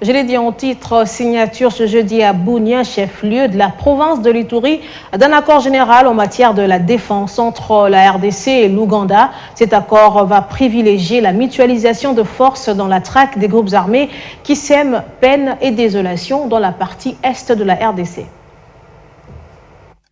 Je l'ai dit en titre, signature ce jeudi à Bunia, chef-lieu de la province de l'Ituri, d'un accord général en matière de la défense entre la RDC et l'Ouganda. Cet accord va privilégier la mutualisation de forces dans la traque des groupes armés qui sèment peine et désolation dans la partie est de la RDC.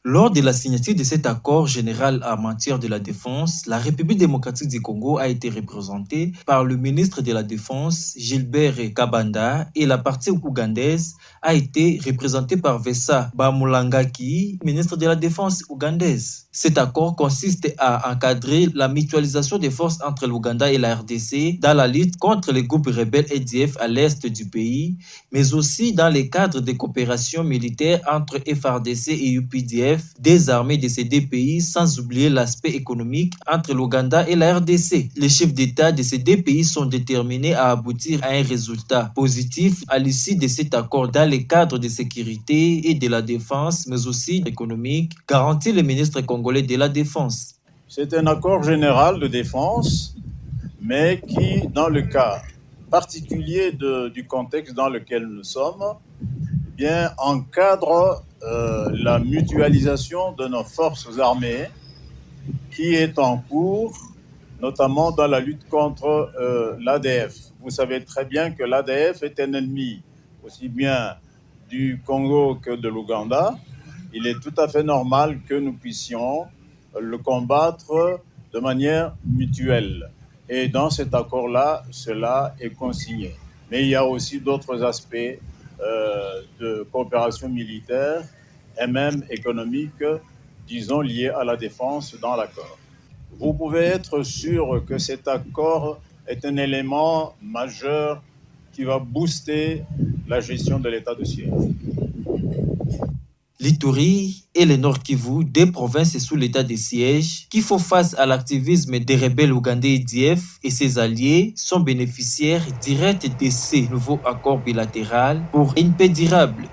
Lors de la signature de cet accord général en matière de la défense, la République démocratique du Congo a été représentée par le ministre de la Défense, Gilbert Kabanda, et la partie ougandaise a été représentée par Vesa Bamulangaki, ministre de la Défense ougandaise. Cet accord consiste à encadrer la mutualisation des forces entre l'Ouganda et la RDC dans la lutte contre les groupes rebelles EDF à l'est du pays, mais aussi dans les cadres de coopération militaire entre FARDC et UPDF, des armées de ces deux pays, sans oublier l'aspect économique entre l'Ouganda et la RDC. Les chefs d'État de ces deux pays sont déterminés à aboutir à un résultat positif à l'issue de cet accord dans les cadres de sécurité et de la défense, mais aussi économique, garantit le ministre congolais de la Défense. C'est un accord général de défense, mais qui, dans le cas particulier du contexte dans lequel nous sommes, bien encadre la mutualisation de nos forces armées qui est en cours, notamment dans la lutte contre l'ADF. Vous savez très bien que l'ADF est un ennemi aussi bien du Congo que de l'Ouganda. Il est tout à fait normal que nous puissions le combattre de manière mutuelle. Et dans cet accord-là, cela est consigné. Mais il y a aussi d'autres aspects de coopération militaire et même économique, disons, liés à la défense dans l'accord. Vous pouvez être sûr que cet accord est un élément majeur qui va booster la gestion de l'état de siège. L'Ituri et le Nord Kivu, deux provinces sous l'état de siège, qui font face à l'activisme des rebelles ougandais EDF et ses alliés, sont bénéficiaires directs de ces nouveaux accords bilatéraux pour une paix durable.